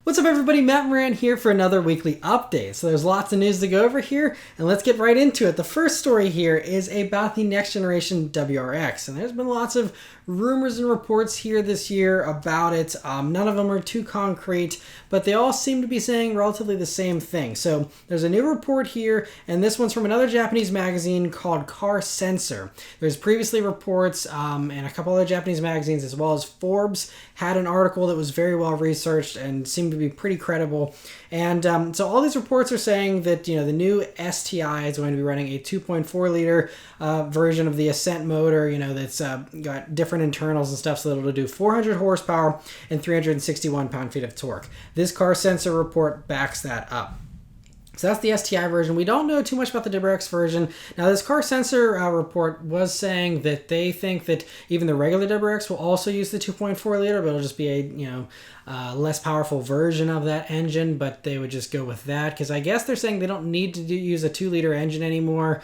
What's up everybody, Matt Maran here for another weekly update. So there's lots of news to go over here, and let's get right into it. The first story here is about the next generation WRX, and there's been lots of rumors and reports here this year about it. None of them are too concrete, but they all seem to be saying relatively the same thing. So there's a new report here, and this one's from another Japanese magazine called Car Sensor. There's previously reports and a couple other Japanese magazines, as well as Forbes, had an article that was very well researched and seemed to be pretty credible. And so all these reports are saying that, the new STI is going to be running a 2.4 liter version of the Ascent motor, that's got different internals and stuff, so that it'll do 400 horsepower and 361 pound-feet of torque. This Car Sensor report backs that up. So that's the STI version. We don't know too much about the WRX version. Now, this Car Sensor report was saying that they think that even the regular WRX will also use the 2.4 liter, but it'll just be a less powerful version of that engine, but they would just go with that because I guess they're saying they don't need to use a 2-liter engine anymore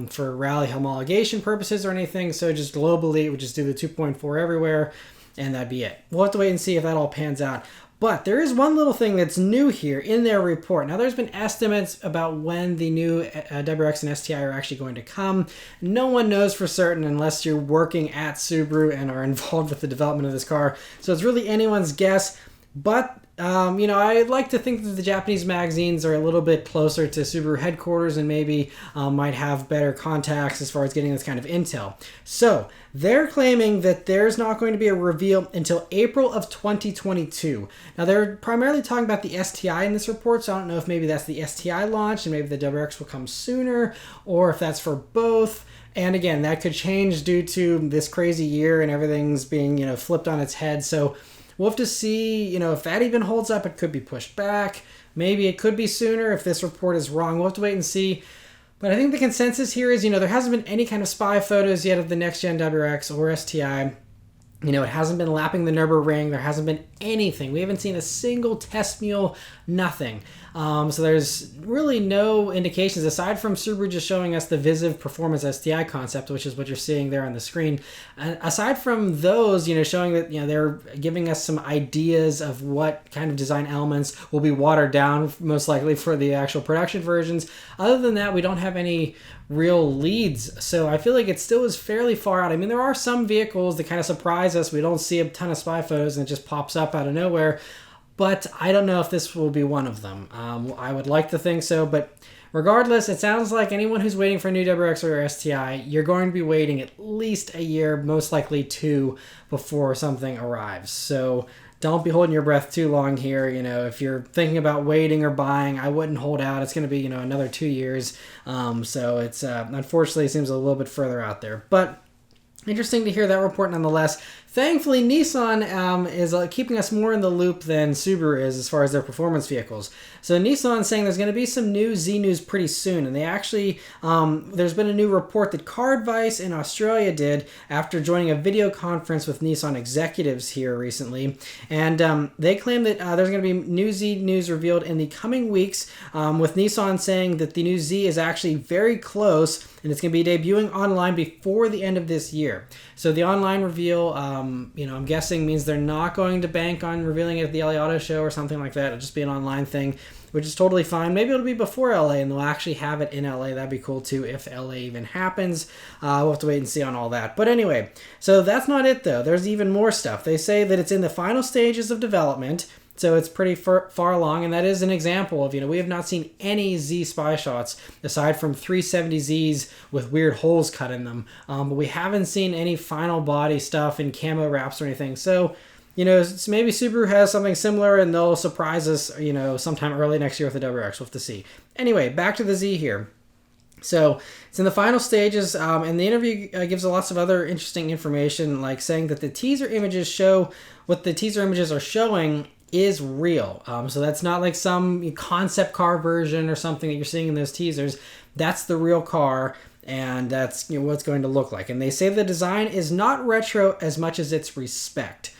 for rally homologation purposes or anything. So just globally, it would just do the 2.4 everywhere, and that'd be it. We'll have to wait and see if that all pans out. But there is one little thing that's new here in their report. Now, there's been estimates about when the new WRX and STI are actually going to come. No one knows for certain unless you're working at Subaru and are involved with the development of this car. So it's really anyone's guess. But, I'd like to think that the Japanese magazines are a little bit closer to Subaru headquarters and maybe might have better contacts as far as getting this kind of intel. So they're claiming that there's not going to be a reveal until April of 2022. Now, they're primarily talking about the STI in this report, so I don't know if maybe that's the STI launch and maybe the WRX will come sooner, or if that's for both. And again, that could change due to this crazy year and everything's being, flipped on its head. So we'll have to see, if that even holds up. It could be pushed back. Maybe it could be sooner if this report is wrong. We'll have to wait and see. But I think the consensus here is, there hasn't been any kind of spy photos yet of the next-gen WRX or STI. It hasn't been lapping the Nürburgring. There hasn't been anything. We haven't seen a single test mule, nothing. So there's really no indications, aside from Subaru just showing us the Visive Performance STI concept, which is what you're seeing there on the screen. Aside from those, showing that, they're giving us some ideas of what kind of design elements will be watered down, most likely for the actual production versions. Other than that, we don't have any real leads. So I feel like it still is fairly far out. I mean, there are some vehicles that kind of surprise us. We don't see a ton of spy photos and it just pops up out of nowhere. But I don't know if this will be one of them. I would like to think so, but regardless, it sounds like anyone who's waiting for a new WRX or STI, you're going to be waiting at least a year, most likely 2, before something arrives. So don't be holding your breath too long here. If you're thinking about waiting or buying, I wouldn't hold out. It's going to be, another 2 years. So it's unfortunately it seems a little bit further out there. But interesting to hear that report nonetheless. Thankfully, Nissan is keeping us more in the loop than Subaru is as far as their performance vehicles. So Nissan is saying there's going to be some new Z news pretty soon. And they actually, there's been a new report that Car Advice in Australia did after joining a video conference with Nissan executives here recently. And they claim that there's going to be new Z news revealed in the coming weeks, with Nissan saying that the new Z is actually very close and it's going to be debuting online before the end of this year. So the online reveal, I'm guessing means they're not going to bank on revealing it at the LA Auto Show or something like that. It'll just be an online thing, which is totally fine. Maybe it'll be before LA and they'll actually have it in LA. That'd be cool too if LA even happens. We'll have to wait and see on all that. But anyway, so that's not it though. There's even more stuff. They say that it's in the final stages of development. So it's pretty far along, and that is an example of, we have not seen any Z spy shots aside from 370Zs with weird holes cut in them. But we haven't seen any final body stuff in camo wraps or anything. So, maybe Subaru has something similar and they'll surprise us, sometime early next year with the WRX. We'll have to see. Anyway, back to the Z here. So it's in the final stages, and the interview gives lots of other interesting information, like saying that the teaser images show what the teaser images are showing is real. So that's not like some concept car version or something that you're seeing in those teasers. That's the real car, and that's what it's going to look like. And they say the design is not retro as much as it's respect.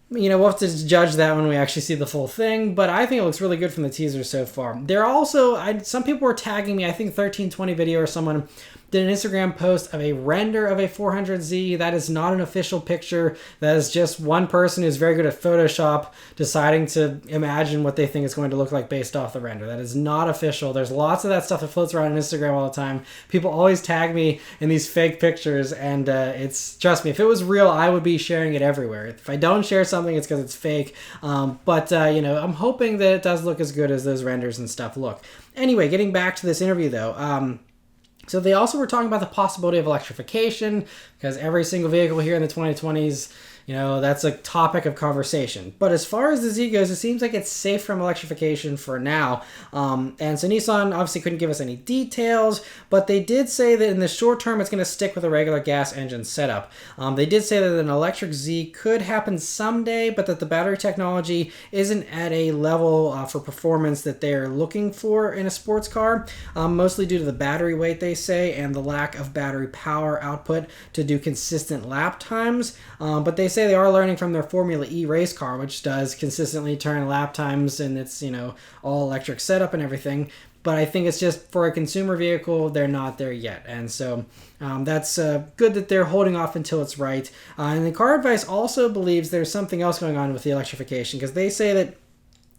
We'll have to judge that when we actually see the full thing, but I think it looks really good from the teaser so far. There are also, some people were tagging me, I think 1320 Video or someone, did an Instagram post of a render of a 400Z. That is not an official picture. That is just one person who's very good at Photoshop deciding to imagine what they think it's going to look like based off the render. That is not official. There's lots of that stuff that floats around on Instagram all the time. People always tag me in these fake pictures, and trust me, if it was real, I would be sharing it everywhere. If I don't share something, it's because it's fake. But I'm hoping that it does look as good as those renders and stuff look. Anyway, getting back to this interview though, so they also were talking about the possibility of electrification, because every single vehicle here in the 2020s, that's a topic of conversation. But as far as the Z goes, it seems like it's safe from electrification for now. And so Nissan obviously couldn't give us any details, but they did say that in the short term, it's going to stick with a regular gas engine setup. They did say that an electric Z could happen someday, but that the battery technology isn't at a level for performance that they're looking for in a sports car, mostly due to the battery weight, they say, and the lack of battery power output to do consistent lap times. But they say they are learning from their Formula E race car, which does consistently turn lap times, and it's, all electric setup and everything. But I think it's just for a consumer vehicle, they're not there yet. And so that's good that they're holding off until it's right. And the Car Advice also believes there's something else going on with the electrification, because they say that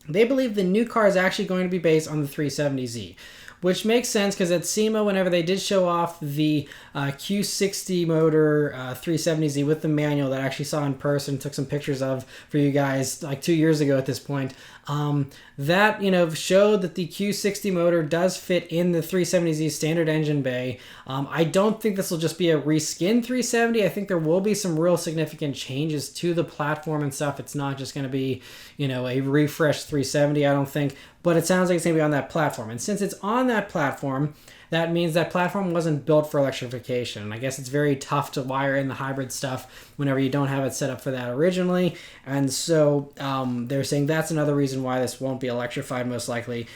they believe the new car is actually going to be based on the 370Z. Which makes sense, because at SEMA, whenever they did show off the Q60 motor 370Z with the manual that I actually saw in person, took some pictures of for you guys like 2 years ago at this point, that showed that the Q60 motor does fit in the 370Z standard engine bay. I don't think this will just be a reskin 370. I think there will be some real significant changes to the platform and stuff. It's not just going to be a refreshed 370, I don't think. But it sounds like it's going to be on that platform. And since it's on that platform, that means that platform wasn't built for electrification. And I guess it's very tough to wire in the hybrid stuff whenever you don't have it set up for that originally. And so they're saying that's another reason why this won't be electrified, most likely.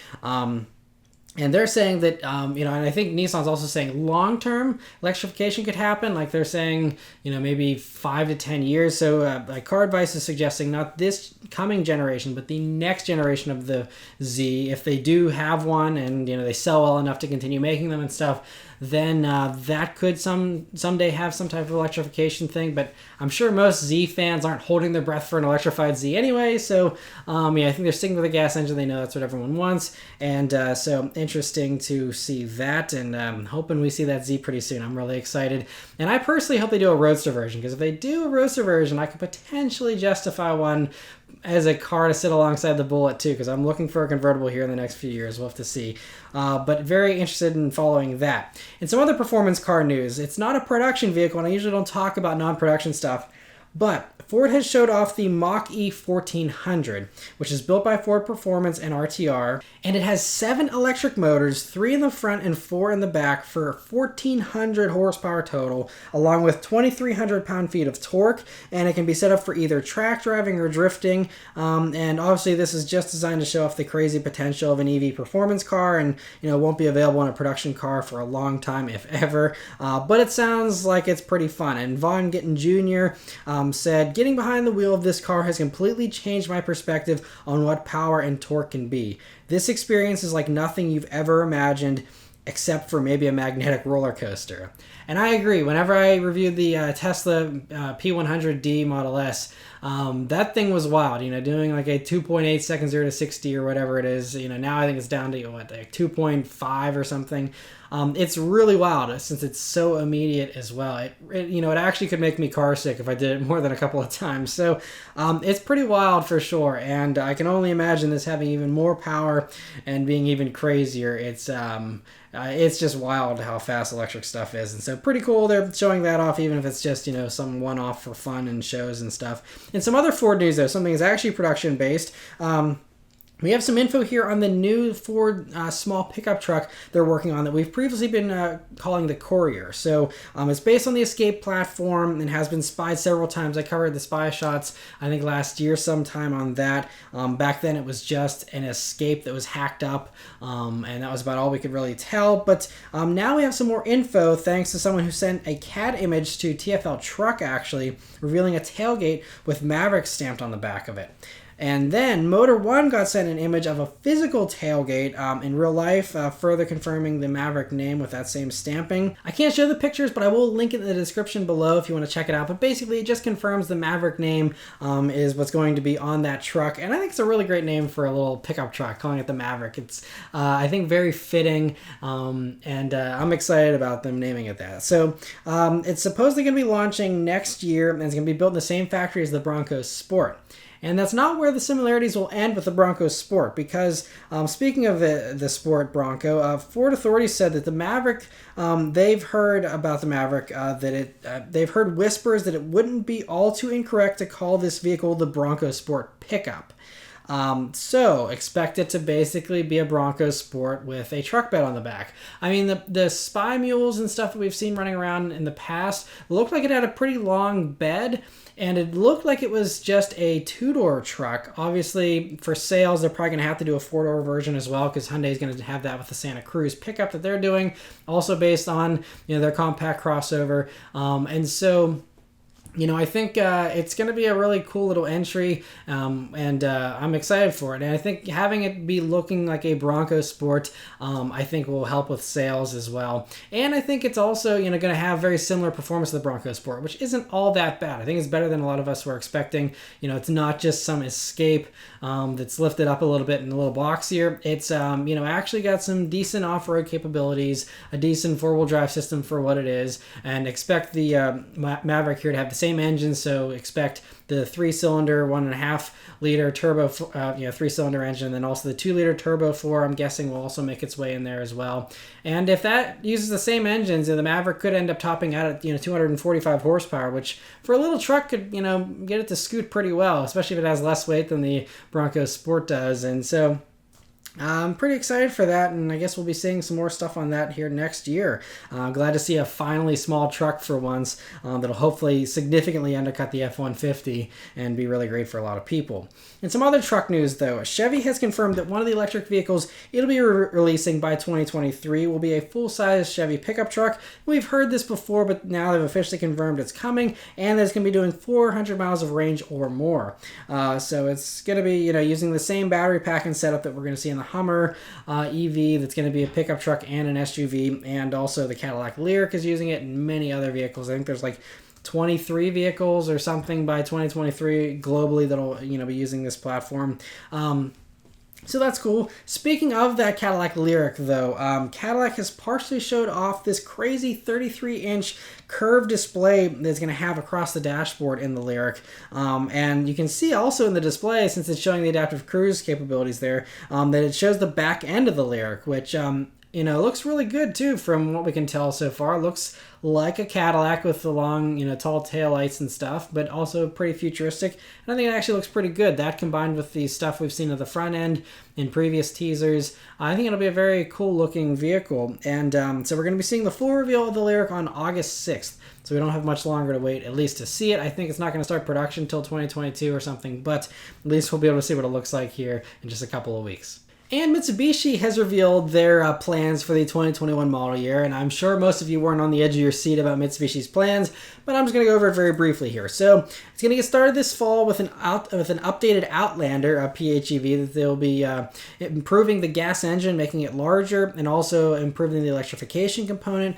And they're saying that, and I think Nissan's also saying long-term electrification could happen. Like they're saying, maybe 5 to 10 years. So like Car Advice is suggesting not this coming generation, but the next generation of the Z, if they do have one and, they sell well enough to continue making them and stuff, then that could someday have some type of electrification thing. But I'm sure most Z fans aren't holding their breath for an electrified Z anyway. So I think they're sticking with a gas engine. They know that's what everyone wants. And so interesting to see that, and hoping we see that Z pretty soon. I'm really excited. And I personally hope they do a roadster version, because if they do a roadster version, I could potentially justify one as a car to sit alongside the Bullet too, because I'm looking for a convertible here in the next few years. We'll have to see. But very interested in following that. And some other performance car news. It's not a production vehicle, and I usually don't talk about non-production stuff, but Ford has showed off the Mach-E 1400, which is built by Ford Performance and RTR, and it has 7 electric motors, 3 in the front and 4 in the back, for 1,400 horsepower total, along with 2,300 pound-feet of torque, and it can be set up for either track driving or drifting. And obviously this is just designed to show off the crazy potential of an EV performance car, and won't be available in a production car for a long time, if ever. But it sounds like it's pretty fun. And Vaughn Gittin Jr. Said, "Getting behind the wheel of this car has completely changed my perspective on what power and torque can be. This experience is like nothing you've ever imagined, except for maybe a magnetic roller coaster." And I agree. Whenever I reviewed the Tesla P100D Model S, that thing was wild. Doing like a 2.8 seconds 0 to 60 or whatever it is. Now I think it's down to like 2.5 or something. It's really wild since it's so immediate as well. It actually could make me car sick if I did it more than a couple of times. So it's pretty wild for sure, and I can only imagine this having even more power and being even crazier. It's just wild how fast electric stuff is, and so pretty cool they're showing that off, even if it's just some one-off for fun and shows and stuff. And some other Ford news though, something that's actually production based. We have some info here on the new Ford small pickup truck they're working on that we've previously been calling the Courier. So it's based on the Escape platform and has been spied several times. I covered the spy shots, I think, last year sometime on that. Back then it was just an Escape that was hacked up, and that was about all we could really tell. But now we have some more info thanks to someone who sent a CAD image to TFL Truck, actually, revealing a tailgate with Maverick stamped on the back of it. And then Motor One got sent an image of a physical tailgate in real life, further confirming the Maverick name with that same stamping. I can't show the pictures, but I will link it in the description below if you want to check it out. But basically, it just confirms the Maverick name is what's going to be on that truck. And I think it's a really great name for a little pickup truck, calling it the Maverick. It's, I think, very fitting, and I'm excited about them naming it that. So it's supposedly going to be launching next year, and it's going to be built in the same factory as the Bronco Sport. And that's not where the similarities will end with the Bronco Sport, because speaking of the Sport Bronco, Ford authorities said that the Maverick, they've heard about the Maverick, they've heard whispers that it wouldn't be all too incorrect to call this vehicle the Bronco Sport pickup. So expect it to basically be a Bronco Sport with a truck bed on the back. I mean, the Spy Mules and stuff that we've seen running around in the past looked like it had a pretty long bed, and it looked like it was just a two-door truck. Obviously, for sales, they're probably going to have to do a four-door version as well, because Hyundai is going to have that with the Santa Cruz pickup that they're doing, also based on, you know, their compact crossover. And so, you know, I think it's going to be a really cool little entry, and I'm excited for it. And I think having it be looking like a Bronco Sport, I think will help with sales as well. And I think it's also, you know, going to have very similar performance to the Bronco Sport, which isn't all that bad. I think it's better than a lot of us were expecting. You know, it's not just some Escape that's lifted up a little bit and a little boxier. It's, you know, actually got some decent off-road capabilities, a decent four-wheel drive system for what it is, and expect the Maverick here to have the same engine, so expect the 3-cylinder 1.5 liter turbo, you know, 3-cylinder engine, and then also the 2-liter turbo 4. I'm guessing will also make its way in there as well. And if that uses the same engines, the Maverick could end up topping out at, you know, 245 horsepower, which for a little truck could, you know, get it to scoot pretty well, especially if it has less weight than the Bronco Sport does. And so I'm pretty excited for that, and I guess we'll be seeing some more stuff on that here next year. Glad to see a finally small truck for once that'll hopefully significantly undercut the F-150 and be really great for a lot of people. And some other truck news, though. Chevy has confirmed that one of the electric vehicles it'll be releasing by 2023 will be a full-size Chevy pickup truck. We've heard this before, but now they've officially confirmed it's coming, and that it's going to be doing 400 miles of range or more. So it's going to be, you know, using the same battery pack and setup that we're going to see in the Hummer EV, that's going to be a pickup truck and an SUV, and also the Cadillac Lyriq is using it, and many other vehicles. I think there's like 23 vehicles or something by 2023 globally that'll, you know, be using this platform. So that's cool. Speaking of that Cadillac Lyriq, though, Cadillac has partially showed off this crazy 33-inch curved display that's going to have across the dashboard in the Lyriq. And you can see also in the display, since it's showing the adaptive cruise capabilities there, that it shows the back end of the Lyriq, which, you know, looks really good too from what we can tell so far. It looks like a Cadillac with the long, you know, tall taillights and stuff, but also pretty futuristic. And I think it actually looks pretty good. That combined with the stuff we've seen at the front end in previous teasers, I think it'll be a very cool looking vehicle. And so we're going to be seeing the full reveal of the Lyriq on August 6th. So we don't have much longer to wait, at least to see it. I think it's not going to start production until 2022 or something, but at least we'll be able to see what it looks like here in just a couple of weeks. And Mitsubishi has revealed their plans for the 2021 model year, and I'm sure most of you weren't on the edge of your seat about Mitsubishi's plans, but I'm just going to go over it very briefly here. So it's going to get started this fall with an updated Outlander, a PHEV, that they'll be improving the gas engine, making it larger, and also improving the electrification component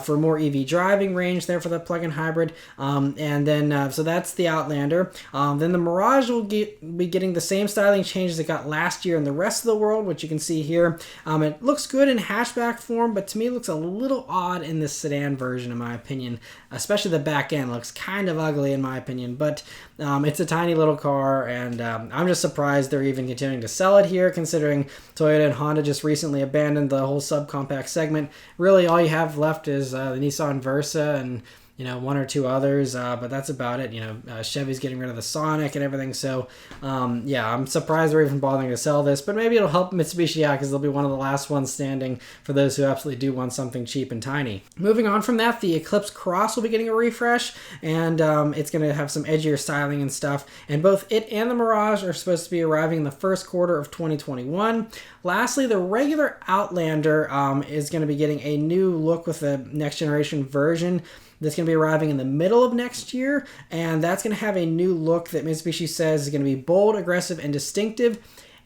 for more EV driving range there for the plug-in hybrid. And then, so that's the Outlander. Then the Mirage will be getting the same styling changes it got last year in the rest of the world, which you can see here. It looks good in hatchback form, but to me it looks a little odd in this sedan version, in my opinion. Especially the back end looks kind of ugly, in my opinion, but it's a tiny little car, and I'm just surprised they're even continuing to sell it here, considering Toyota and Honda just recently abandoned the whole subcompact segment. Really, all you have left is the Nissan Versa and, you know, one or two others, but that's about it. You know, Chevy's getting rid of the Sonic and everything, so yeah, I'm surprised they're even bothering to sell this, but maybe it'll help Mitsubishi out because they'll be one of the last ones standing for those who absolutely do want something cheap and tiny. Moving on from that, the Eclipse Cross will be getting a refresh, and it's going to have some edgier styling and stuff, and both it and the Mirage are supposed to be arriving in the first quarter of 2021. Lastly, the regular Outlander is going to be getting a new look with a next generation version. that's going to be arriving in the middle of next year, and that's going to have a new look that Mitsubishi says is going to be bold, aggressive, and distinctive.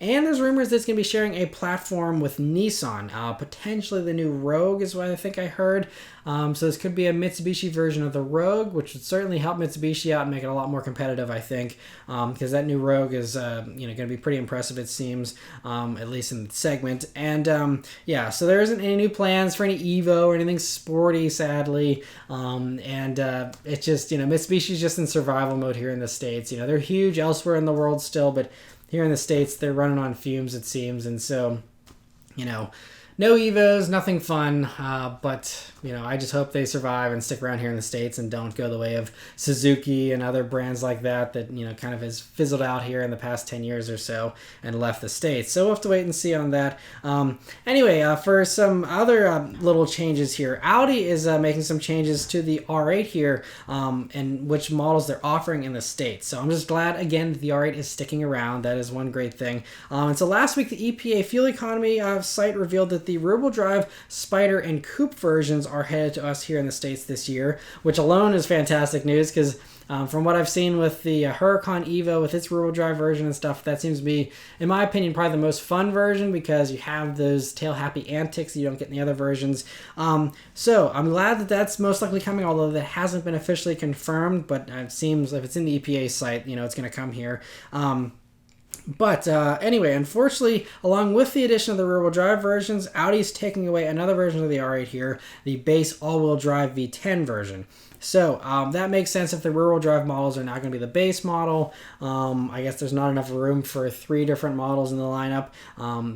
And there's rumors that it's going to be sharing a platform with Nissan. Potentially the new Rogue is what I think I heard. So this could be a Mitsubishi version of the Rogue, which would certainly help Mitsubishi out and make it a lot more competitive, I think. Because that new Rogue is going to be pretty impressive, it seems, at least in the segment. And yeah, so there isn't any new plans for any Evo or anything sporty, sadly. It's just, Mitsubishi's just in survival mode here in the States. They're huge elsewhere in the world still, but here in the States, they're running on fumes, it seems. And so, no Evos, nothing fun. But, I just hope they survive and stick around here in the States and don't go the way of Suzuki and other brands like that, kind of has fizzled out here in the past 10 years or so and left the States. So we'll have to wait and see on that. Anyway, for some other little changes here, Audi is making some changes to the R8 here and which models they're offering in the States. So I'm just glad, again, that the R8 is sticking around. That is one great thing. And so last week, the EPA fuel economy site revealed that the rear-wheel drive Spider and Coupe versions are headed to us here in the States this year, which alone is fantastic news because from what I've seen with the Huracan Evo with its rear-wheel drive version and stuff, that seems to be, in my opinion, probably the most fun version because you have those tail-happy antics that you don't get in the other versions. So I'm glad that that's most likely coming, although that hasn't been officially confirmed, but it seems if it's in the EPA site, it's going to come here. But anyway, unfortunately, along with the addition of the rear-wheel drive versions, Audi's taking away another version of the R8 here, the base all-wheel drive V10 version. So that makes sense if the rear-wheel drive models are not going to be the base model. I guess there's not enough room for 3 different models in the lineup.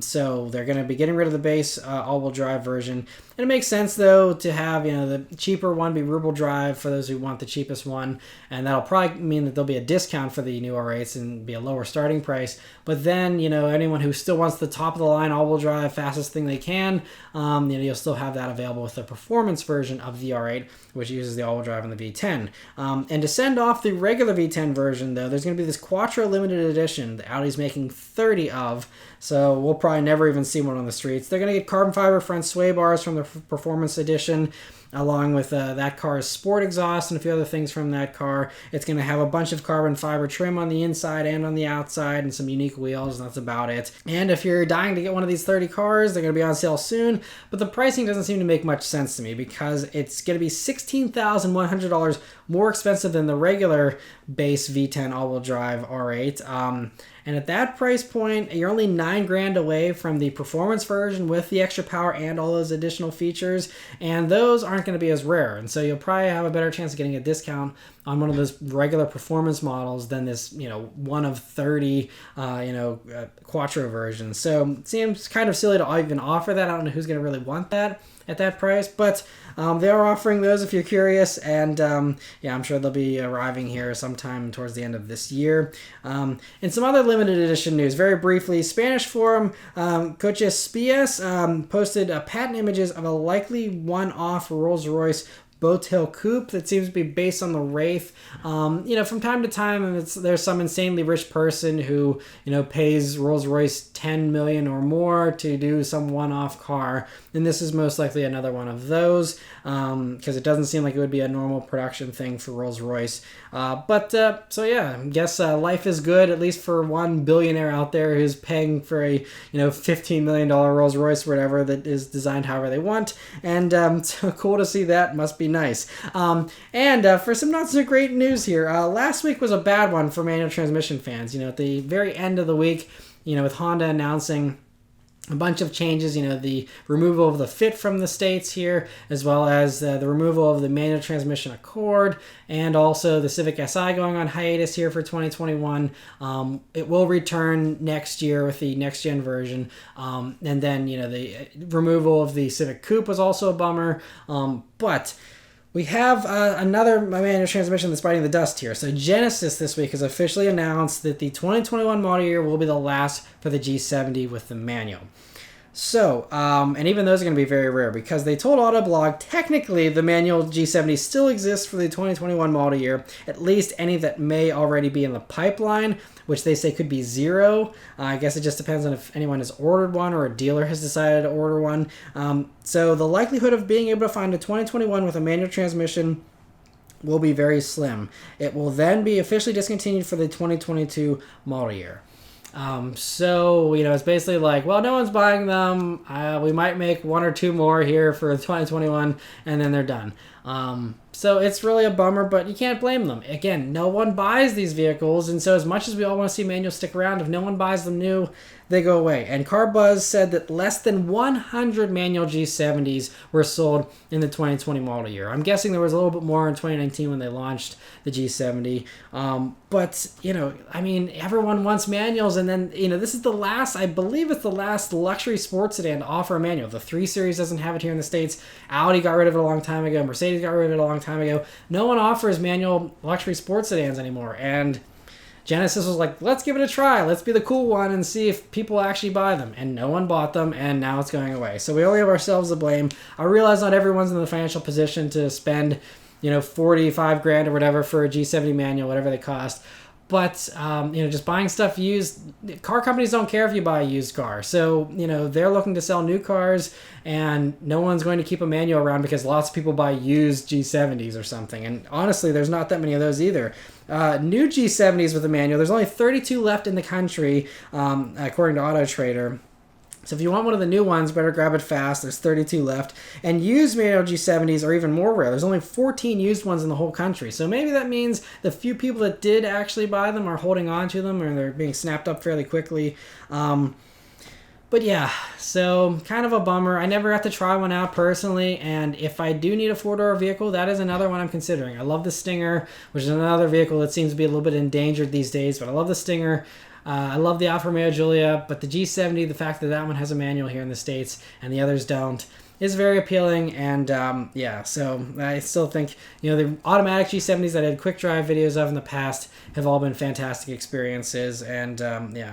So they're going to be getting rid of the base all-wheel drive version. And it makes sense, though, to have the cheaper one be rear-wheel drive for those who want the cheapest one. And that'll probably mean that there'll be a discount for the new R8s and be a lower starting price. But then, anyone who still wants the top-of-the-line all-wheel drive, fastest thing they can, you'll still have that available with the performance version of the R8, which uses the all-wheel drive and the V10. And to send off the regular V10 version, though, there's going to be this Quattro limited edition that Audi's making 30 of. So we'll probably never even see one on the streets. They're going to get carbon fiber front sway bars from the Performance Edition, along with that car's sport exhaust and a few other things from that car. It's going to have a bunch of carbon fiber trim on the inside and on the outside and some unique wheels, and that's about it. And if you're dying to get one of these 30 cars, they're going to be on sale soon, but the pricing doesn't seem to make much sense to me because it's going to be $16,100 more expensive than the regular base V10 all-wheel drive R8. And at that price point, you're only $9,000 away from the performance version with the extra power and all those additional features, and those aren't going to be as rare. And so you'll probably have a better chance of getting a discount on one of those regular performance models than this, one of 30, Quattro versions. So it seems kind of silly to even offer that. I don't know who's going to really want that at that price, but they are offering those if you're curious, and I'm sure they'll be arriving here sometime towards the end of this year. And some other limited edition news, very briefly. Spanish forum Coches Spies posted patent images of a likely one-off Rolls-Royce Boat-Tail Coupe that seems to be based on the Wraith. From time to time, there's some insanely rich person who, pays Rolls-Royce $10 million or more to do some one-off car. And this is most likely another one of those because it doesn't seem like it would be a normal production thing for Rolls-Royce. I guess life is good, at least for one billionaire out there who's paying for a, $15 million Rolls-Royce, whatever, that is designed however they want. And so cool to see that. Must be nice. For some not so great news here, last week was a bad one for manual transmission fans. At the very end of the week, with Honda announcing a bunch of changes, the removal of the Fit from the States here, as well as the removal of the manual transmission Accord, and also the Civic Si going on hiatus here for 2021. It will return next year with the next-gen version. And then, the removal of the Civic Coupe was also a bummer. But we have another manual transmission that's biting the dust here. So Genesis this week has officially announced that the 2021 model year will be the last for the G70 with the manual. So, and even those are going to be very rare because they told Autoblog technically the manual G70 still exists for the 2021 model year, at least any that may already be in the pipeline, which they say could be 0. I guess it just depends on if anyone has ordered one or a dealer has decided to order one. So the likelihood of being able to find a 2021 with a manual transmission will be very slim. It will then be officially discontinued for the 2022 model year. So, it's basically like, well, no one's buying them. We might make one or two more here for 2021, and then they're done. So it's really a bummer, but you can't blame them. Again, no one buys these vehicles, and so as much as we all want to see manuals stick around, if no one buys them new, they go away. And CarBuzz said that less than 100 manual G70s were sold in the 2020 model year. I'm guessing there was a little bit more in 2019 when they launched the G70. But, everyone wants manuals, and then, this is the last, I believe it's the last luxury sports sedan to offer a manual. The 3 Series doesn't have it here in the States. Audi got rid of it a long time ago. Mercedes got rid of it a long time ago. No one offers manual luxury sports sedans anymore, and Genesis was like, let's give it a try. Let's be the cool one and see if people actually buy them. And no one bought them, and now it's going away. So we only have ourselves to blame. I realize not everyone's in the financial position to spend, 45 grand or whatever for a G70 manual, whatever they cost. But, just buying stuff used, car companies don't care if you buy a used car. So, they're looking to sell new cars, and no one's going to keep a manual around because lots of people buy used G70s or something. And honestly, there's not that many of those either. New G70s with a manual, there's only 32 left in the country, according to Auto Trader. So if you want one of the new ones, better grab it fast. There's 32 left. And used manual G70s are even more rare. There's only 14 used ones in the whole country. So maybe that means the few people that did actually buy them are holding on to them, or they're being snapped up fairly quickly. But yeah, so kind of a bummer. I never got to try one out personally, and if I do need a 4-door vehicle, that is another one I'm considering. I love the Stinger, which is another vehicle that seems to be a little bit endangered these days, but I love the Stinger. I love the Alfa Romeo Giulia, but the G70, the fact that that one has a manual here in the States and the others don't, is very appealing. And so I still think, the automatic G70s that I did quick drive videos of in the past have all been fantastic experiences. And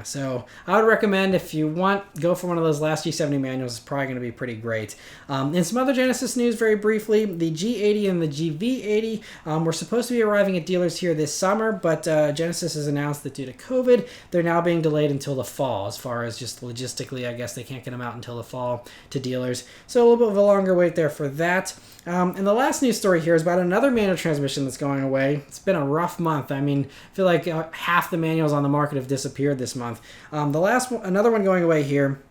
so I would recommend, if you want, go for one of those last G70 manuals. It's probably going to be pretty great. In some other Genesis news, very briefly, the G80 and the GV80 were supposed to be arriving at dealers here this summer, but Genesis has announced that due to COVID, they're now being delayed until the fall. As far as just logistically, I guess they can't get them out until the fall to dealers. So a little bit of a longer wait there for that. And the last news story here is about another manual transmission that's going away. It's been a rough month. I feel like half the manuals on the market have disappeared this month. Another one going away here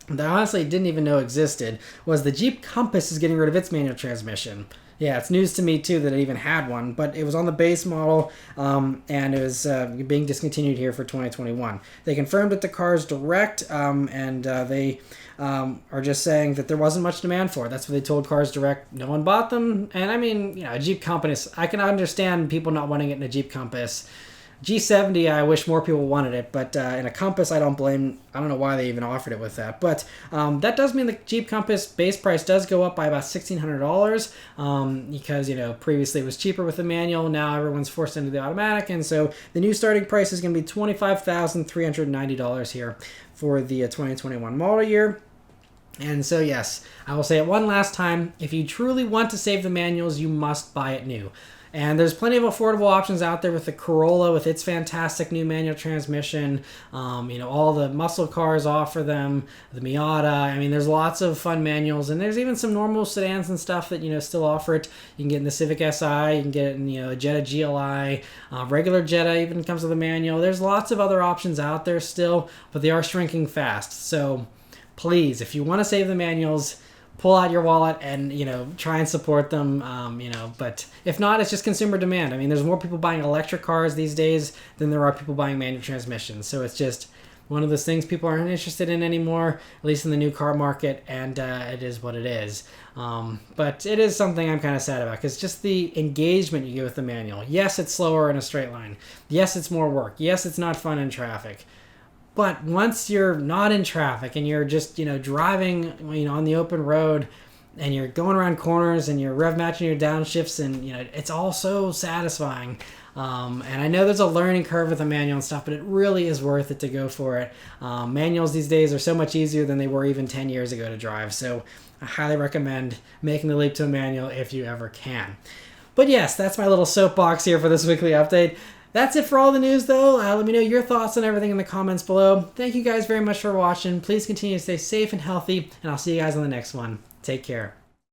that I honestly didn't even know existed was the Jeep Compass is getting rid of its manual transmission. Yeah, it's news to me too that it even had one, but it was on the base model, and it was being discontinued here for 2021. They confirmed it to Cars Direct, and they are just saying that there wasn't much demand for it. That's what they told Cars Direct. No one bought them, and a Jeep Compass, I can understand people not wanting it in a Jeep Compass. G70, I wish more people wanted it, but in a Compass, I don't know why they even offered it with that. But that does mean the Jeep Compass base price does go up by about $1,600 because, previously it was cheaper with the manual. Now everyone's forced into the automatic, and so the new starting price is going to be $25,390 here for the 2021 model year. And so, yes, I will say it one last time. If you truly want to save the manuals, you must buy it new. And there's plenty of affordable options out there with the Corolla with its fantastic new manual transmission. All the muscle cars offer them, the Miata. There's lots of fun manuals, and there's even some normal sedans and stuff that, still offer it. You can get in the Civic Si, you can get it in, a Jetta GLI, regular Jetta even comes with a manual. There's lots of other options out there still, but they are shrinking fast. So please, if you want to save the manuals, pull out your wallet and, try and support them, but if not, it's just consumer demand. There's more people buying electric cars these days than there are people buying manual transmissions. So it's just one of those things people aren't interested in anymore, at least in the new car market, and it is what it is. But it is something I'm kind of sad about, because just the engagement you get with the manual. Yes, it's slower in a straight line. Yes, it's more work. Yes, it's not fun in traffic. But once you're not in traffic and you're just, driving, on the open road, and you're going around corners and you're rev matching your downshifts, and, it's all so satisfying. And I know there's a learning curve with the manual and stuff, but it really is worth it to go for it. Manuals these days are so much easier than they were even 10 years ago to drive. So I highly recommend making the leap to a manual if you ever can. But yes, that's my little soapbox here for this weekly update. That's it for all the news, though. Let me know your thoughts on everything in the comments below. Thank you guys very much for watching. Please continue to stay safe and healthy, and I'll see you guys on the next one. Take care.